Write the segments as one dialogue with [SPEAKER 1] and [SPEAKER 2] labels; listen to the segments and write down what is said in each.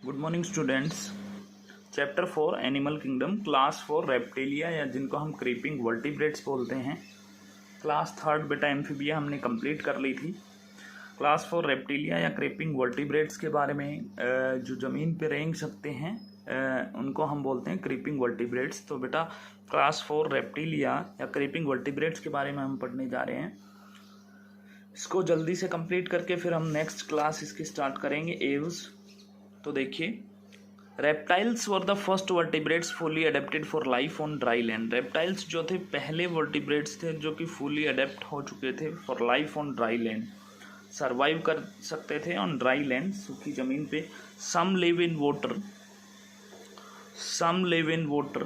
[SPEAKER 1] Good morning students. Chapter 4 animal kingdom, class 4 reptilia या जिनको हम क्रीपिंग वर्टिब्रेट्स बोलते हैं। क्लास 3 बेटा एम्फीबिया हमने कंप्लीट कर ली थी। क्लास 4 रेप्टिलिया या क्रीपिंग वर्टिब्रेट्स के बारे में जो ज़मीन पे रेंग सकते हैं उनको हम बोलते हैं क्रीपिंग वर्टिब्रेट्स। तो बेटा क्लास 4 रेप्टिलिया या क्रीपिंग वर्टिब्रेट्स के बारे में हम पढ़ने जा रहे हैं। इसको जल्दी से कंप्लीट करके फिर हम नेक्स्ट क्लास इसकी स्टार्ट करेंगे, एव्स। तो देखिए, reptiles were the first vertebrates fully adapted for life on dry land. Reptiles जो थे पहले वर्टिब्रेट्स थे जो कि फुली अडेप्ट हो चुके थे for life on dry land, survive कर सकते थे ऑन ड्राई लैंड, सूखी जमीन पे। Some live in water, some live in water,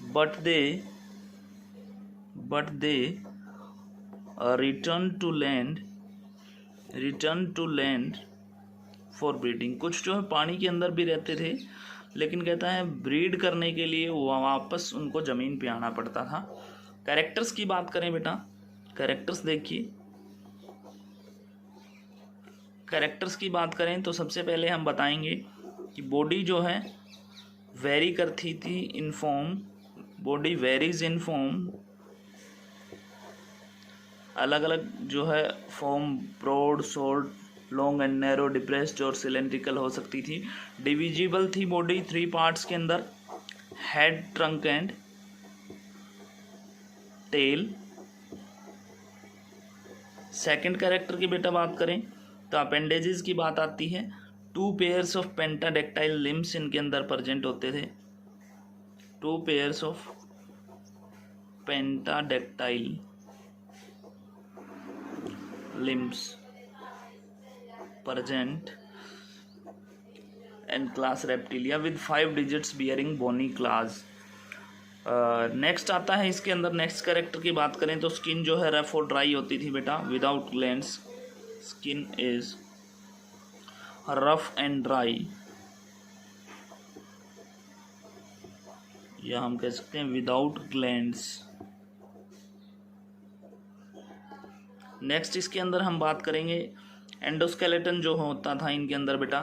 [SPEAKER 1] but they return to land for breeding. कुछ जो है पानी के अंदर भी रहते थे, लेकिन कहता है ब्रीड करने के लिए वापस उनको ज़मीन पे आना पड़ता था। कैरेक्टर्स की बात करें बेटा, कैरेक्टर्स देखिए, कैरेक्टर्स की बात करें तो सबसे पहले हम बताएंगे कि बॉडी जो है वेरी करती थी in form, body varies in form, अलग अलग जो है form, broad, short, long and narrow, depressed और सिलेंड्रिकल हो सकती थी। डिविजिबल थी बॉडी 3 पार्ट्स के अंदर, head, trunk and tail. Second character की बेटा बात करें तो अपेंडेजेस की बात आती है। 2 पेयर्स ऑफ पेंटाडेक्टाइल लिम्स इनके अंदर प्रेजेंट होते थे। 2 pairs of pentadactyl limbs present and class reptilia with 5 digits bearing bony claws। Next आता है इसके अंदर, नेक्स्ट कैरेक्टर की बात करें तो स्किन जो है रफ और ड्राई होती थी बेटा, without glands. Skin is rough and dry, या हम कह सकते हैं विदाउट ग्लैंड्स। नेक्स्ट इसके अंदर हम बात करेंगे एंडोस्केलेटन जो होता था इनके अंदर बेटा।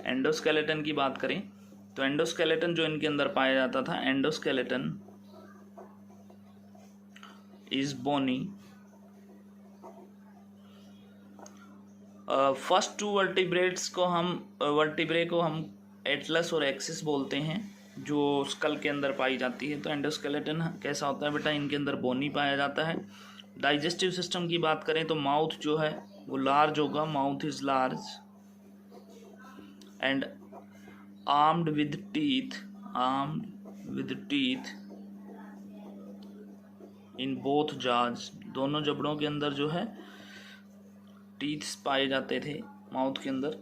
[SPEAKER 1] एंडोस्केलेटन की बात करें तो एंडोस्केलेटन जो इनके अंदर पाया जाता था, endoskeleton is bony. First 2 vertebrates को वर्टिब्रे को हम एटलस और एक्सिस बोलते हैं, जो स्कल के अंदर पाई जाती है। तो एंडोस्केलेटन कैसा होता है बेटा, इनके अंदर बोनी पाया जाता है। डाइजेस्टिव सिस्टम की बात करें तो माउथ जो है वो लार्ज होगा, mouth is large and armed with teeth in both जाज। दोनों जबड़ों के अंदर जो है टीथ पाए जाते थे माउथ के अंदर।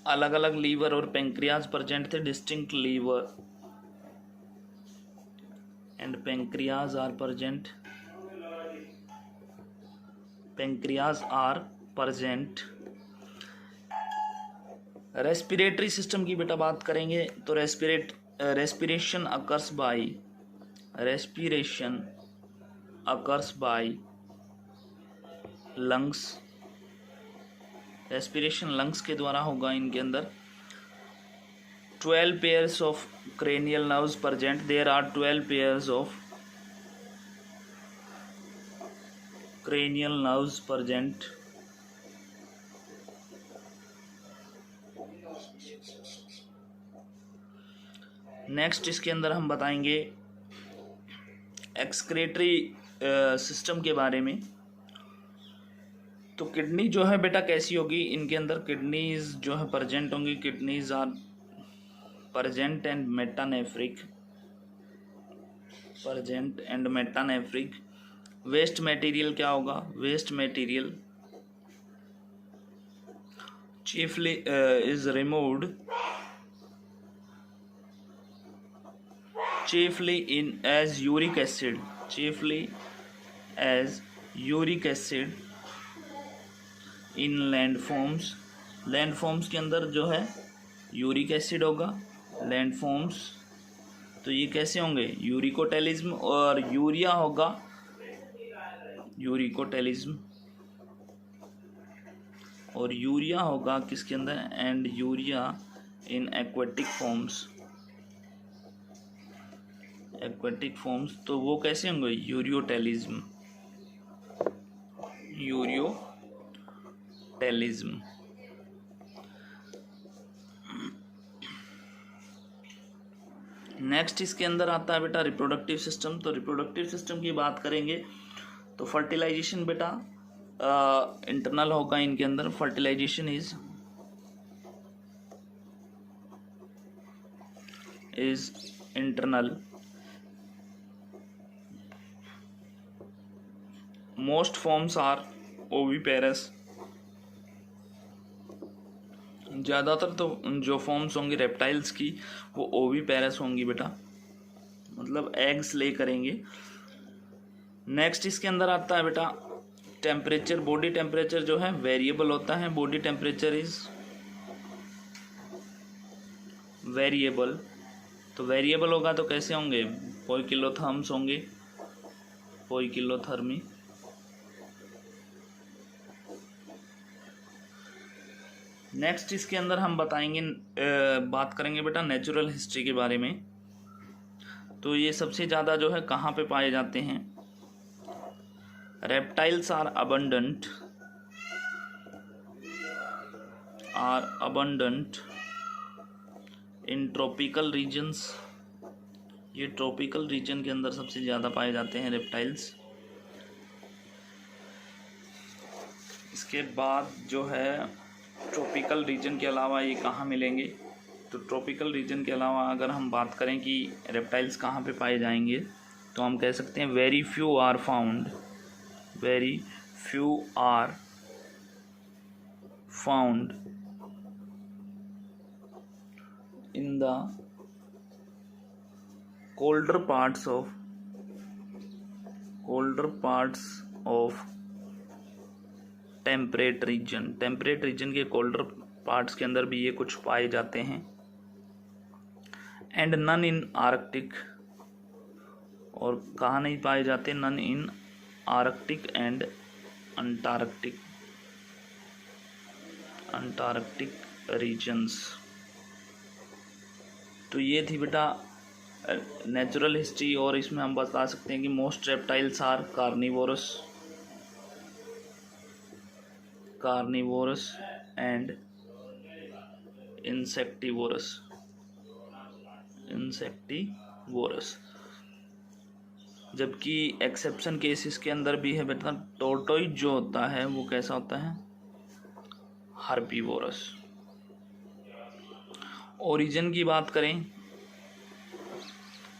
[SPEAKER 1] अलग अलग लीवर और पेंक्रियाज प्रेजेंट थे, distinct liver and pancreas are present, respiratory system की बेटा बात करेंगे तो respiration occurs by lungs. Respiration lungs के द्वारा होगा इनके अंदर। 12 pairs of cranial nerves present. There are 12 pairs of cranial nerves present. Next इसके अंदर हम बताएंगे एक्सक्रेटरी सिस्टम के बारे में। तो किडनी जो है बेटा कैसी होगी, इनके अंदर किडनीज जो है प्रेजेंट होंगी। Kidneys are present and metanephric। Waste material क्या होगा, waste material chiefly is removed chiefly as uric acid in landforms। Landforms के अंदर जो है यूरिक एसिड होगा। लैंडफॉर्म्स तो ये कैसे होंगे, यूरिकोटेलिज्म, और यूरिया होगा यूरिकोटेलिज्म। और यूरिया होगा किसके अंदर, and urea in aquatic forms, aquatic forms, तो वो कैसे होंगे, यूरियोटेलिज्म, यूरियोटेलिज्म। नेक्स्ट इसके अंदर आता है बेटा रिप्रोडक्टिव सिस्टम। तो रिप्रोडक्टिव सिस्टम की बात करेंगे तो फर्टिलाइजेशन बेटा इंटरनल होगा इनके अंदर। Fertilisation is internal. Most forms are oviparous, ज़्यादातर तो जो फॉर्म्स होंगी रेप्टाइल्स की वो ओविपेरस होंगी बेटा, मतलब एग्स ले करेंगे। नेक्स्ट इसके अंदर आता है बेटा टेम्परेचर। बॉडी टेम्परेचर जो है वेरिएबल होता है, बॉडी टेम्परेचर इज वेरिएबल। तो वेरिएबल होगा तो कैसे होंगे, पोइकिलोथर्म्स होंगे, पोइकिलोथर्मी। नेक्स्ट इसके अंदर हम बताएंगे बात करेंगे बेटा नेचुरल हिस्ट्री के बारे में। तो ये सबसे ज़्यादा जो है कहाँ पे पाए जाते हैं, reptiles are abundant in tropical regions. ये ट्रॉपिकल रीजन के अंदर सबसे ज़्यादा पाए जाते हैं रेप्टाइल्स। इसके बाद जो है ट्रॉपिकल रीजन के अलावा ये कहाँ मिलेंगे, तो ट्रॉपिकल रीजन के अलावा अगर हम बात करें कि रेप्टाइल्स कहाँ पे पाए जाएंगे तो हम कह सकते हैं very few are found in the colder parts of temperate region के कोल्डर पार्ट्स के अंदर भी ये कुछ पाए जाते हैं। एंड नन इन आर्कटिक, और कहाँ नहीं पाए जाते, none in Arctic and Antarctic regions. तो ये थी बेटा नेचुरल हिस्ट्री। और इसमें हम बता सकते हैं कि most reptiles are carnivorous and insectivorous. जबकि एक्सेप्शन केसेस के अंदर भी है बेटा टोर्टोइज जो होता है वो कैसा होता है, हर्बीवोरस। ओरिजिन की बात करें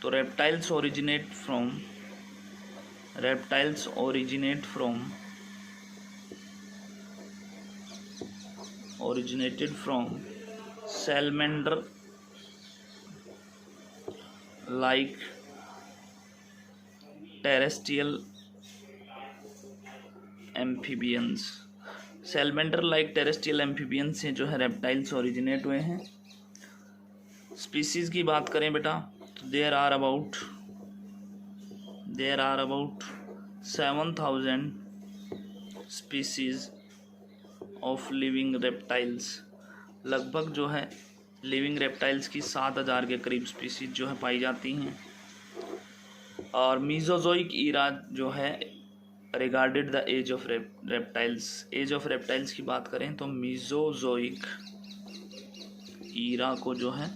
[SPEAKER 1] तो reptiles originate from salamander like terrestrial amphibians। salamander like terrestrial amphibians से जो है रेप्टाइल्स ओरिजिनेट हुए हैं। स्पीसीज की बात करें बेटा तो there are about 7,000 species of living reptiles. लगभग जो है लिविंग रेप्टाइल्स की 7,000 के करीब स्पीसीज जो है पाई जाती हैं। और मीजोजोइक ईरा जो है regarded the age of reptiles. Age of reptiles की बात करें तो मीजोजोइक ईरा को जो है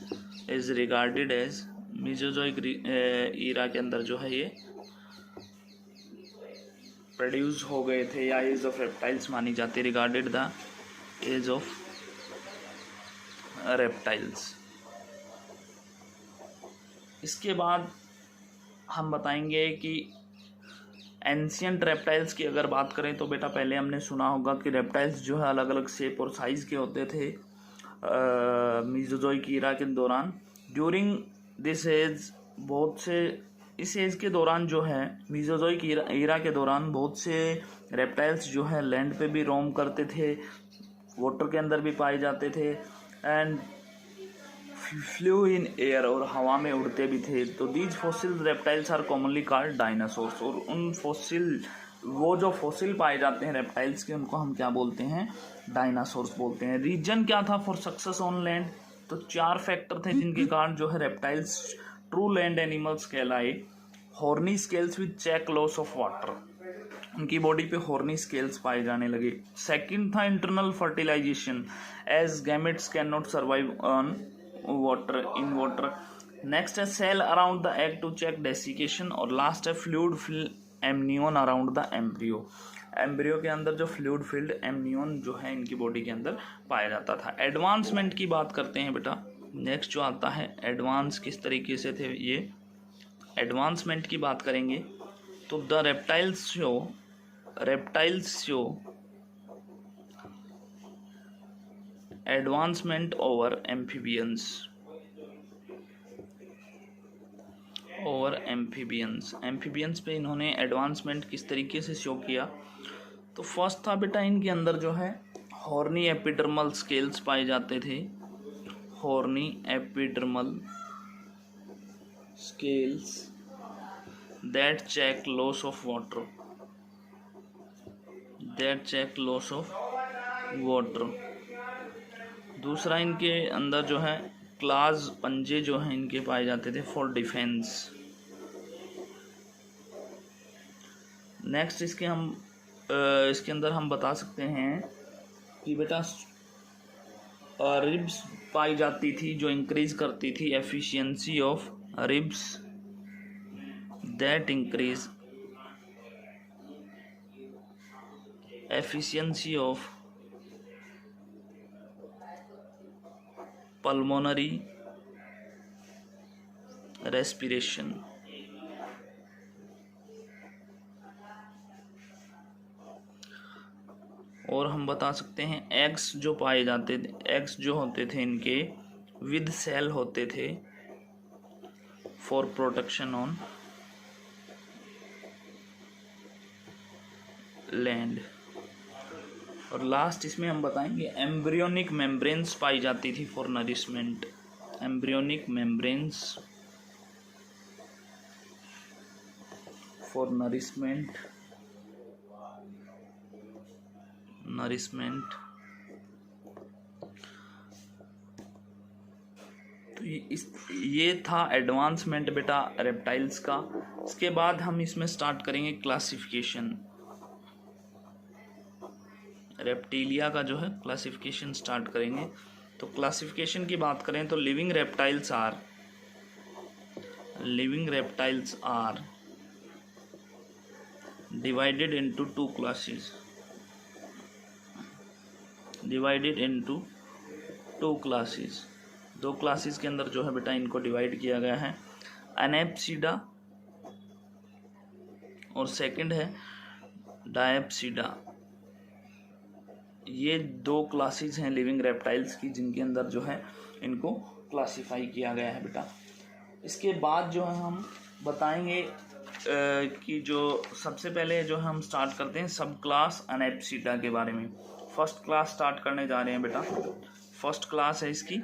[SPEAKER 1] is regarded age, Mesozoic era के अंदर जो है ये प्रोड्यूस हो गए थे या एज ऑफ रेप्टाइल्स मानी जाती है, regarded the age of reptiles. इसके बाद हम बताएंगे कि एंशियंट रेप्टाइल्स की अगर बात करें तो बेटा पहले हमने सुना होगा कि रेप्टाइल्स जो है अलग अलग शेप और साइज़ के होते थे मीजोजोइक ईरा के दौरान। ड्यूरिंग दिस एज इस एज के दौरान जो है मीजोजोइक ईरा के दौरान बहुत से रेप्टाइल्स जो है लैंड पे भी रोम करते थे, वाटर के अंदर भी पाए जाते थे, एंड फ्लू इन एयर, और हवा में उड़ते भी थे। तो these fossil reptiles are commonly called dinosaurs. और उन फॉसिल वो जो फॉसिल पाए जाते हैं रेप्टाइल्स के उनको हम क्या बोलते हैं, डायनासोर्स बोलते हैं। रीजन क्या था फॉर सक्सेस ऑन लैंड, तो 4 फैक्टर थे जिनके कारण जो है रेप्टाइल्स ट्रू लैंड एनिमल्स कहलाए। Horny scales with check loss of water, उनकी बॉडी पे हॉर्नी स्केल्स पाए जाने लगे। सेकंड था internal fertilization, as gametes can not survive on water in water. Next है shell around the egg to check desiccation, और last है fluid fill amnion around the embryo. Embryo के अंदर जो फ्लूइड फिल्ड एमनियन जो है इनकी बॉडी के अंदर पाया जाता था। एडवांसमेंट की बात करते हैं बेटा, नेक्स्ट जो आता है एडवांस किस तरीके से थे ये, एडवांसमेंट की बात करेंगे तो the reptiles show advancement over amphibians पे इन्होंने एडवांसमेंट किस तरीके से शो किया। तो फर्स्ट था बेटा इनके अंदर जो है हॉर्नी एपिडर्मल स्केल्स पाए जाते थे, horny epidermal scales that check loss of water। दूसरा इनके अंदर जो है क्लास पंजे जो हैं इनके पाए जाते थे फॉर डिफेंस। नेक्स्ट इसके अंदर हम बता सकते हैं कि बेटा रिब्स पाई जाती थी जो इंक्रीज करती थी efficiency of ribs, that increase efficiency of pulmonary respiration। और हम बता सकते हैं एग्स जो पाए जाते थे, एग्स जो होते थे इनके विद सेल होते थे फॉर प्रोटेक्शन ऑन लैंड। और लास्ट इसमें हम बताएंगे एम्ब्रियोनिक मेम्ब्रेन्स पाई जाती थी for nourishment, embryonic membranes for nourishment. तो ये था एडवांसमेंट बेटा रेप्टाइल्स का। इसके बाद हम इसमें स्टार्ट करेंगे क्लासिफिकेशन, रेप्टिलिया का जो है क्लासिफिकेशन स्टार्ट करेंगे। तो क्लासिफिकेशन की बात करें तो living reptiles are divided into two classes, दो क्लासेस के अंदर जो है बेटा इनको डिवाइड किया गया है, एनेप्सिडा और सेकंड है डायप्सिडा। ये दो क्लासेस हैं लिविंग रेप्टाइल्स की जिनके अंदर जो है इनको क्लासिफाई किया गया है बेटा। इसके बाद जो है हम बताएंगे कि जो सबसे पहले जो हम स्टार्ट करते हैं सब क्लास एनेप्सिडा के बारे में। फर्स्ट क्लास स्टार्ट करने जा रहे हैं बेटा। फर्स्ट क्लास है इसकी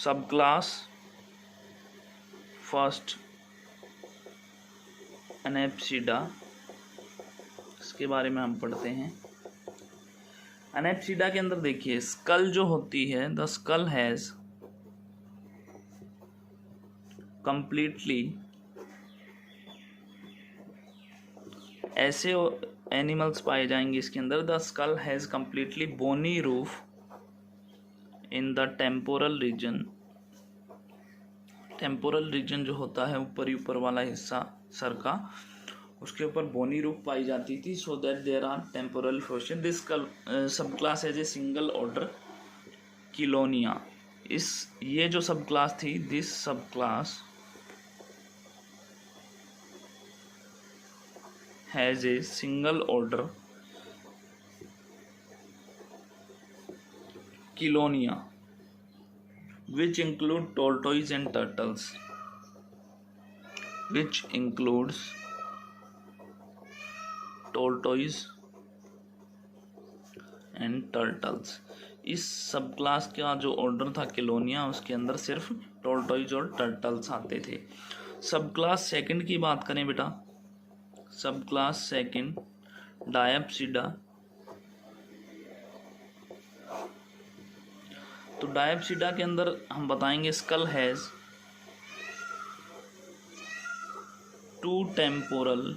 [SPEAKER 1] सब क्लास फर्स्ट एनेप्सिडा, इसके बारे में हम पढ़ते हैं। एनेप्सिडा के अंदर देखिए स्कल जो होती है, द स्कल हैज कंप्लीटली, ऐसे एनिमल्स पाए जाएंगे इसके अंदर, the skull has completely bony roof in the temporal region. Temporal region जो होता है ऊपर वाला हिस्सा सर का, उसके ऊपर बोनी रूफ पाई जाती थी। So that there are temporal formation. This sub class has a single order Chelonia. ये जो सब क्लास थी, this sub class has a single order Chelonia which include tortoise and turtles, which includes tortoise and turtles। इस सब class का जो order था किलोनिया, उसके अंदर सिर्फ टोर्टोइज और टर्टल्स आते थे। सब क्लास सेकंड की बात करें बेटा, सब क्लास सेकंड डायप्सिडा, तो डायप्सिडा के अंदर हम बताएंगे skull has 2 temporal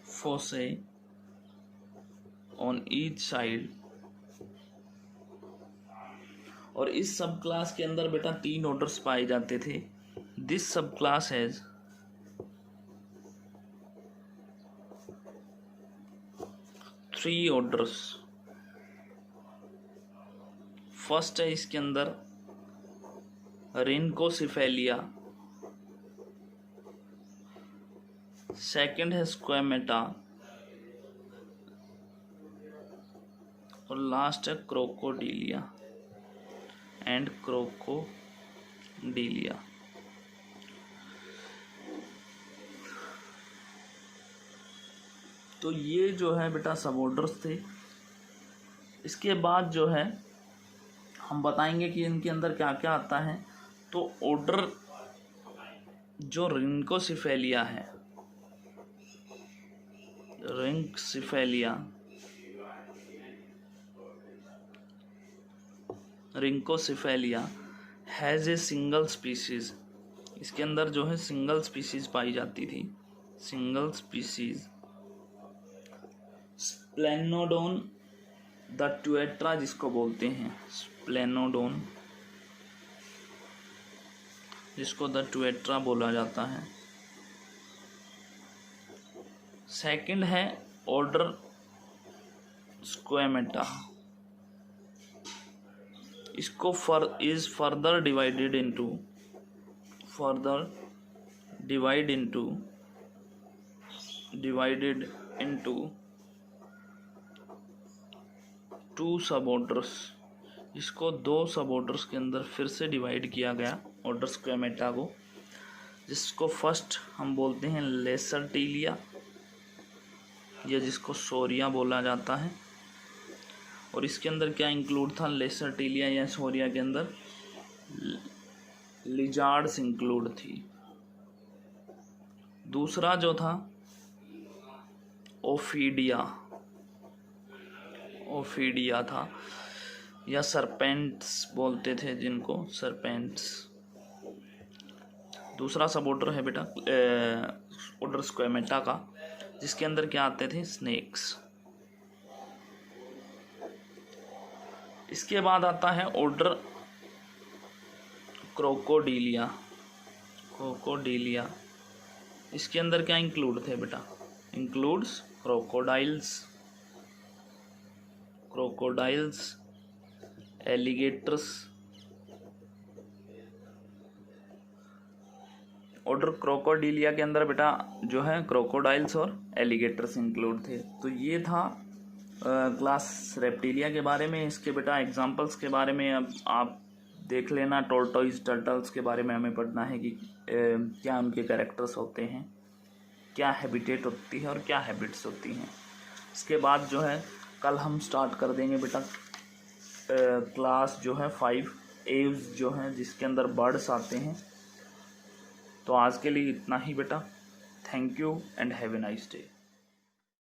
[SPEAKER 1] fossae on each side, और इस सब क्लास के अंदर बेटा 3 ऑर्डर्स पाए जाते थे। This sub class has 3 orders. First है इसके अंदर रिनकोसिफेलिया, सेकंड है स्क्वेमेटा, और लास्ट है क्रोकोडीलिया एंड क्रोकोडीलिया। तो ये जो है बेटा सब ऑर्डर्स थे। इसके बाद जो है हम बताएंगे कि इनके अंदर क्या क्या आता है। तो ऑर्डर जो रिनकोसिफेलिया है, रिंकोसिफेलिया हैज ए सिंगल स्पीसीज। इसके अंदर जो है सिंगल स्पीसीज पाई जाती थी, सिंगल स्पीसीज। स्प्लेनोडोन द ट्यूएट्रा जिसको बोलते हैं, स्प्लेनोडोन जिसको द ट्यूएट्रा बोला जाता है। सेकंड है ऑर्डर स्क्वेमेटा, इसको इज फर्दर डिवाइडेड इनटू 2 सब ऑर्डर्स। इसको 2 सब ऑर्डर्स के अंदर फिर से डिवाइड किया गया ऑर्डर स्क्वेमेटा को, जिसको फर्स्ट हम बोलते हैं लेसरटीलिया, या जिसको सोरिया बोला जाता है। और इसके अंदर क्या इंक्लूड था, लेसरटीलिया या सोरिया के अंदर लिजार्ड्स इंक्लूड थी। दूसरा जो था ओफीडिया था, या सरपेंट्स बोलते थे जिनको, सरपेंट्स। दूसरा सब ऑर्डर है बेटा ऑर्डर स्क्वेमेटा का, जिसके अंदर क्या आते थे, स्नेक्स। इसके बाद आता है ऑर्डर क्रोकोडीलिया। इसके अंदर क्या इंक्लूड थे बेटा, includes crocodiles, alligators. Order Crocodilia के अंदर बेटा जो है क्रोकोडाइल्स और एलिगेटर्स इंक्लूड थे। तो ये था क्लास रेप्टिलिया के बारे में। इसके बेटा एग्जांपल्स के बारे में अब आप देख लेना। टोर्टोइज टर्टल्स के बारे में हमें पढ़ना है कि क्या उनके कैरेक्टर्स होते हैं, क्या हैबिटेट होती है और क्या हैबिट्स होती हैं। इसके बाद जो है कल हम स्टार्ट कर देंगे बेटा क्लास जो है 5 एव्स जो है, जिसके अंदर बर्ड्स आते हैं। तो आज के लिए इतना ही बेटा। Thank you and have a nice day.